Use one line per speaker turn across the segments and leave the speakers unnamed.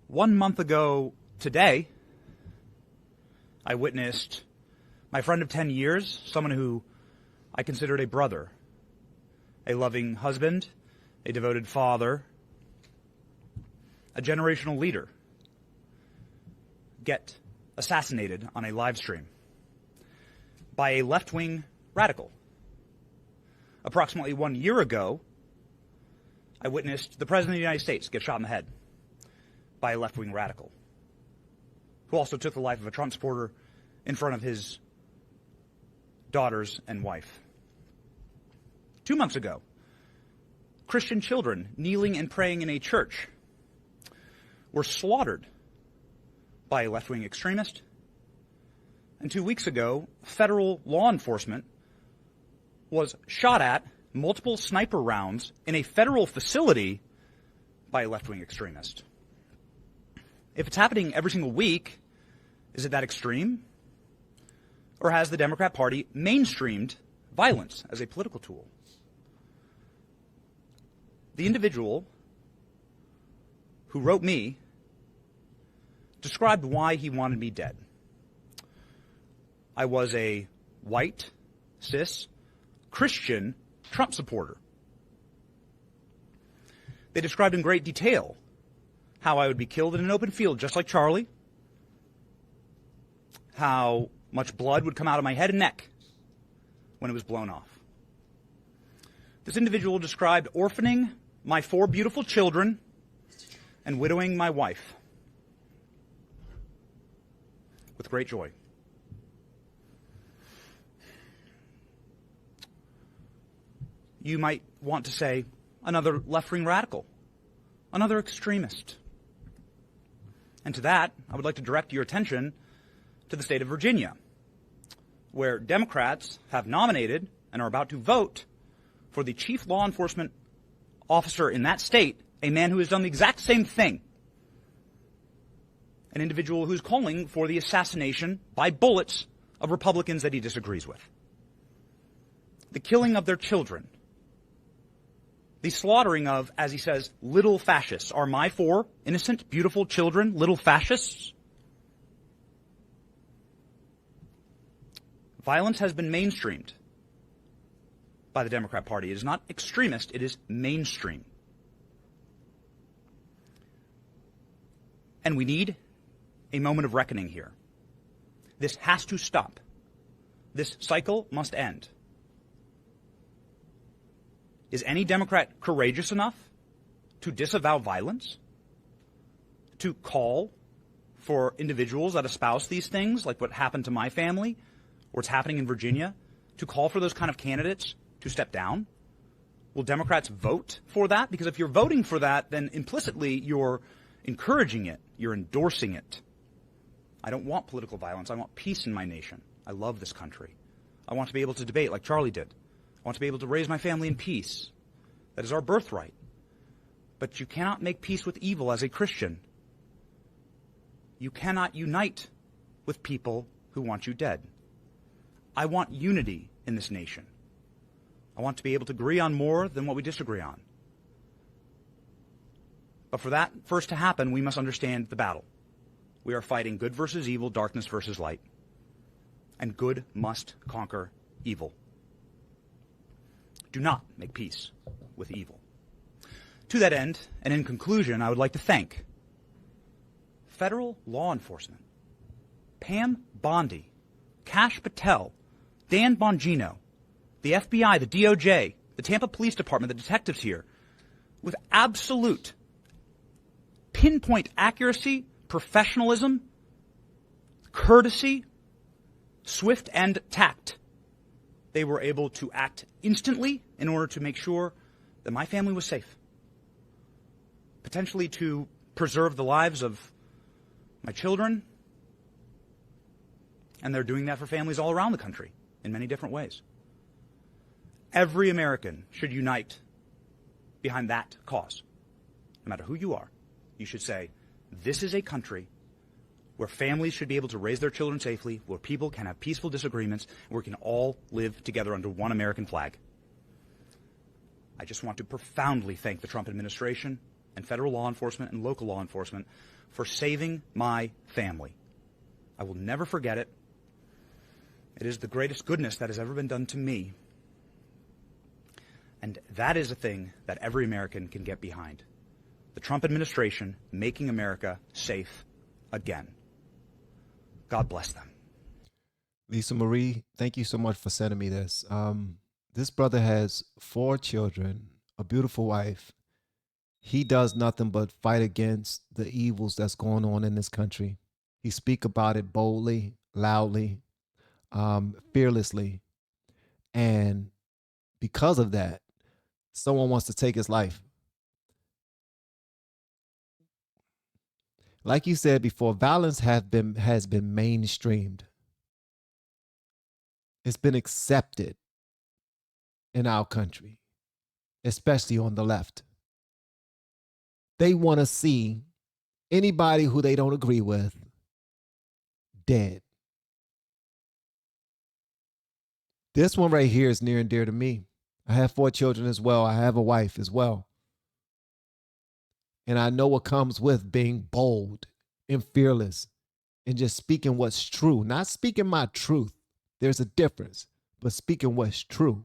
1 month ago today, I witnessed my friend of 10 years, someone who I considered a brother, a loving husband, a devoted father, a generational leader, get assassinated on a live stream by a left-wing radical. Approximately 1 year ago, I witnessed the President of the United States get shot in the head by a left-wing radical, who also took the life of a Trump supporter in front of his daughters and wife. 2 months ago, Christian children kneeling and praying in a church were slaughtered by a left-wing extremist. And 2 weeks ago, federal law enforcement was shot at multiple sniper rounds in a federal facility by a left-wing extremist. If it's happening every single week, is it that extreme? Or has the Democrat Party mainstreamed violence as a political tool? The individual who wrote me described why he wanted me dead. I was a white, cis, Christian Trump supporter. They described in great detail how I would be killed in an open field just like Charlie, how much blood would come out of my head and neck when it was blown off. This individual described orphaning my 4 beautiful children and widowing my wife with great joy. You might want to say, another left-wing radical, another extremist. And to that, I would like to direct your attention to the state of Virginia, where Democrats have nominated and are about to vote for the chief law enforcement officer in that state, a man who has done the exact same thing. An individual who's calling for the assassination by bullets of Republicans that he disagrees with. The killing of their children. The slaughtering of, as he says, little fascists. Are my 4 innocent, beautiful children little fascists? Violence has been mainstreamed by the Democrat Party. It is not extremist, it is mainstream. And we need a moment of reckoning here. This has to stop. This cycle must end. Is any Democrat courageous enough to disavow violence? To call for individuals that espouse these things, like what happened to my family, or what's happening in Virginia, to call for those kind of candidates to step down? Will Democrats vote for that? Because if you're voting for that, then implicitly you're encouraging it. You're endorsing it. I don't want political violence. I want peace in my nation. I love this country. I want to be able to debate like Charlie did. I want to be able to raise my family in peace. That is our birthright. But you cannot make peace with evil as a Christian. You cannot unite with people who want you dead. I want unity in this nation. I want to be able to agree on more than what we disagree on. But for that first to happen, we must understand the battle. We are fighting good versus evil, darkness versus light. And good must conquer evil. Do not make peace with evil. To that end, and in conclusion, I would like to thank federal law enforcement, Pam Bondi, Kash Patel, Dan Bongino, the FBI, the DOJ, the Tampa Police Department, the detectives here, with absolute pinpoint accuracy, professionalism, courtesy, swift and tact. They were able to act instantly in order to make sure that my family was safe. Potentially to preserve the lives of my children. And they're doing that for families all around the country in many different ways. Every American should unite behind that cause. No matter who you are, you should say, this is a country where families should be able to raise their children safely, where people can have peaceful disagreements, where we can all live together under one American flag. I just want to profoundly thank the Trump administration and federal law enforcement and local law enforcement for saving my family. I will never forget it. It is the greatest goodness that has ever been done to me. And that is a thing that every American can get behind. The Trump administration making America safe again. God bless them.
Lisa Marie, thank you so much for sending me this. This brother has 4 children, a beautiful wife. He does nothing but fight against the evils that's going on in this country. He speaks about it boldly, loudly, fearlessly. And because of that, someone wants to take his life. Like you said before, violence has been mainstreamed. It's been accepted in our country, especially on the left. They want to see anybody who they don't agree with dead. This one right here is near and dear to me. I have 4 children as well. I have a wife as well. And I know what comes with being bold and fearless and just speaking what's true, not speaking my truth. There's a difference, but speaking what's true.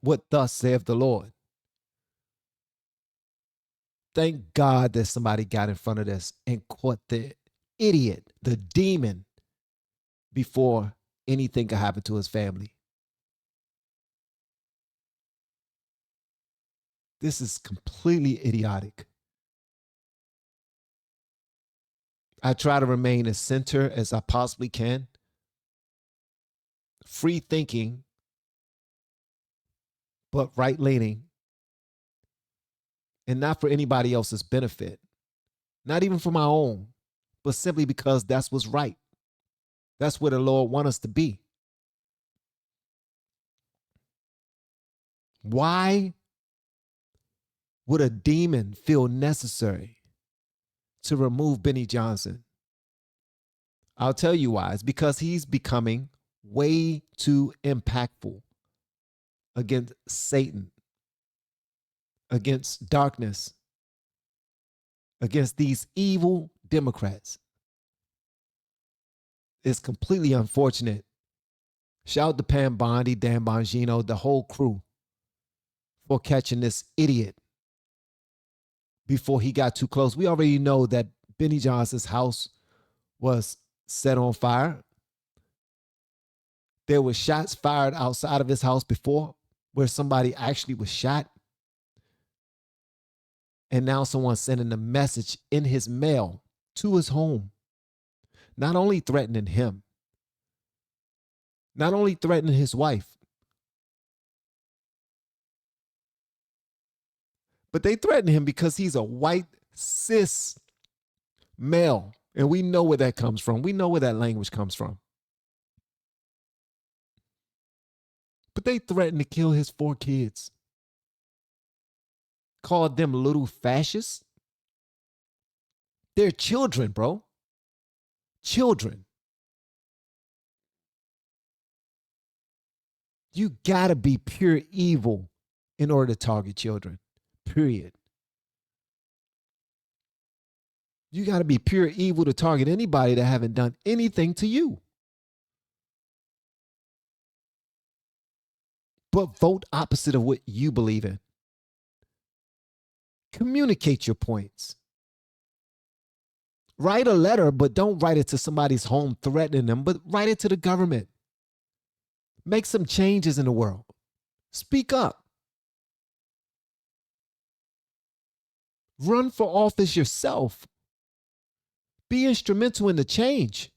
What thus saith the Lord. Thank God that somebody got in front of this and caught the idiot, the demon, before anything could happen to his family. This is completely idiotic. I try to remain as center as I possibly can. Free thinking, but right leaning. And not for anybody else's benefit. Not even for my own, but simply because that's what's right. That's where the Lord wants us to be. Why would a demon feel necessary to remove Benny Johnson? I'll tell you why. It's because he's becoming way too impactful against Satan, against darkness, against these evil Democrats. It's completely unfortunate. Shout out to Pam Bondi, Dan Bongino, the whole crew for catching this idiot before he got too close. We already know that Benny Johnson's house was set on fire. There were shots fired outside of his house before where somebody actually was shot. And now someone's sending a message in his mail to his home, not only threatening him, not only threatening his wife, but they threaten him because he's a white cis male. And we know where that comes from. We know where that language comes from. But they threatened to kill his 4 kids. Called them little fascists. They're children, bro. Children. You gotta be pure evil in order to target children. Period. You gotta be pure evil to target anybody that haven't done anything to you. But vote opposite of what you believe in. Communicate your points. Write a letter, but don't write it to somebody's home threatening them, but write it to the government. Make some changes in the world. Speak up. Run for office yourself. Be instrumental in the change.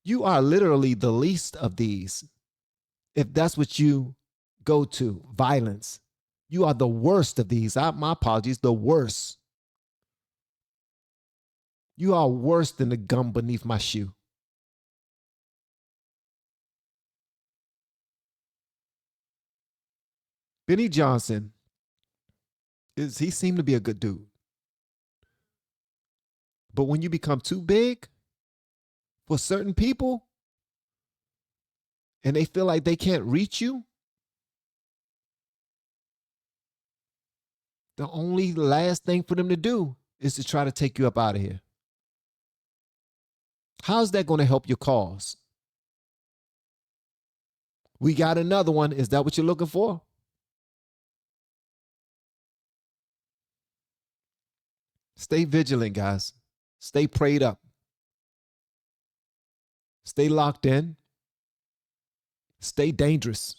You are literally the least of these. If that's what you go to, violence. You are the worst of these. My apologies, the worst. You are worse than the gum beneath my shoe. Benny Johnson, he seemed to be a good dude. But when you become too big for certain people, and they feel like they can't reach you, the only last thing for them to do is to try to take you up out of here. How's that going to help your cause? We got another one. Is that what you're looking for? Stay vigilant, guys. Stay prayed up. Stay locked in. Stay dangerous.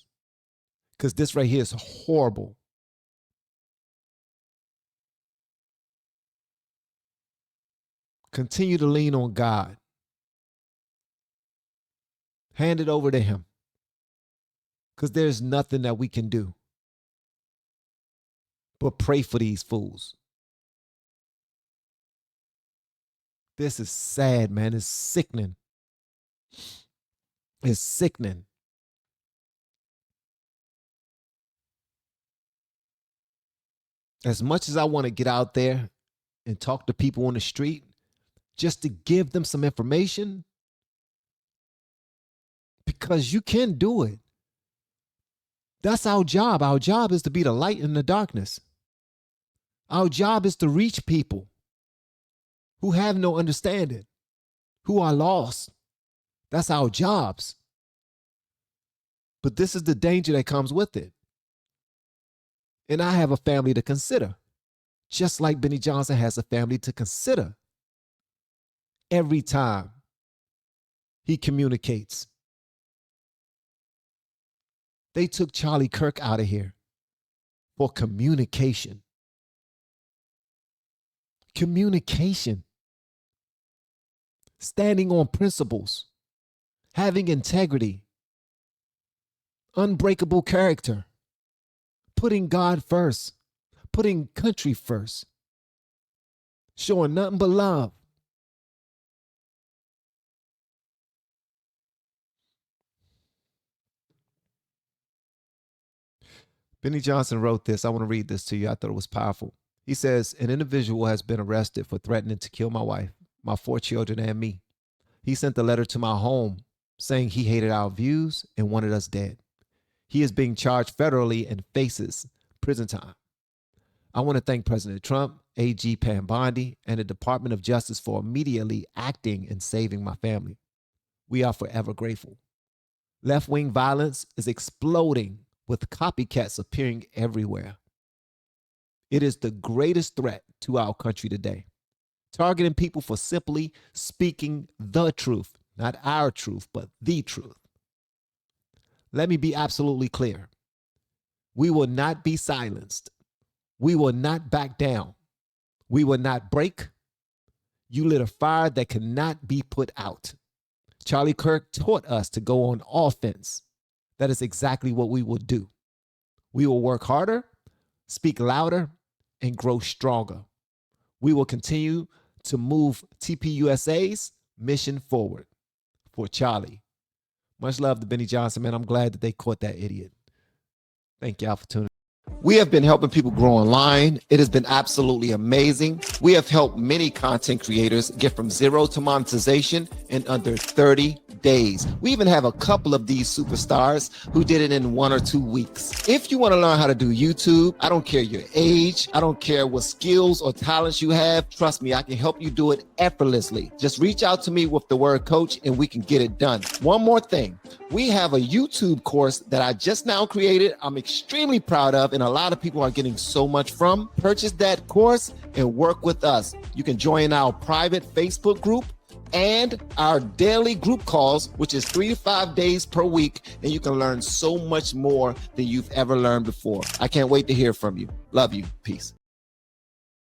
Because this right here is horrible. Continue to lean on God. Hand it over to him. Because there's nothing that we can do but pray for these fools. This is sad, man. It's sickening. It's sickening. As much as I want to get out there and talk to people on the street just to give them some information, because you can do it. That's our job. Our job is to be the light in the darkness. Our job is to reach people who have no understanding, who are lost. That's our jobs. But this is the danger that comes with it. And I have a family to consider, just like Benny Johnson has a family to consider every time he communicates. They took Charlie Kirk out of here for communication. Communication. Standing on principles. Having integrity. Unbreakable character. Putting God first. Putting country first. Showing nothing but love. Benny Johnson wrote this. I want to read this to you. I thought it was powerful. He says, an individual has been arrested for threatening to kill my wife, my 4 children, and me. He sent a letter to my home saying he hated our views and wanted us dead. He is being charged federally and faces prison time. I want to thank President Trump, AG Pam Bondi, and the Department of Justice for immediately acting and saving my family. We are forever grateful. Left-wing violence is exploding with copycats appearing everywhere. It is the greatest threat to our country today, targeting people for simply speaking the truth, not our truth, but the truth. Let me be absolutely clear. We will not be silenced. We will not back down. We will not break. You lit a fire that cannot be put out. Charlie Kirk taught us to go on offense. That is exactly what we will do. We will work harder, speak louder, and grow stronger. We will continue to move TPUSA's mission forward. For Charlie. Much love to Benny Johnson, man. I'm glad that they caught that idiot. Thank y'all for tuning in. We have been helping people grow online. It has been absolutely amazing. We have helped many content creators get from zero to monetization in under 30 days. We even have a couple of these superstars who did it in 1 or 2 weeks. If you want to learn how to do YouTube, I don't care your age, I don't care what skills or talents you have. Trust me, I can help you do it effortlessly. Just reach out to me with the word coach and we can get it done. One more thing. We have a YouTube course that I just now created. I'm extremely proud of, and a lot of people are getting so much from. Purchase that course and work with us. You can join our private Facebook group and our daily group calls, which is 3 to 5 days per week, and you can learn so much more than you've ever learned before. I can't wait to hear from you. Love you. Peace.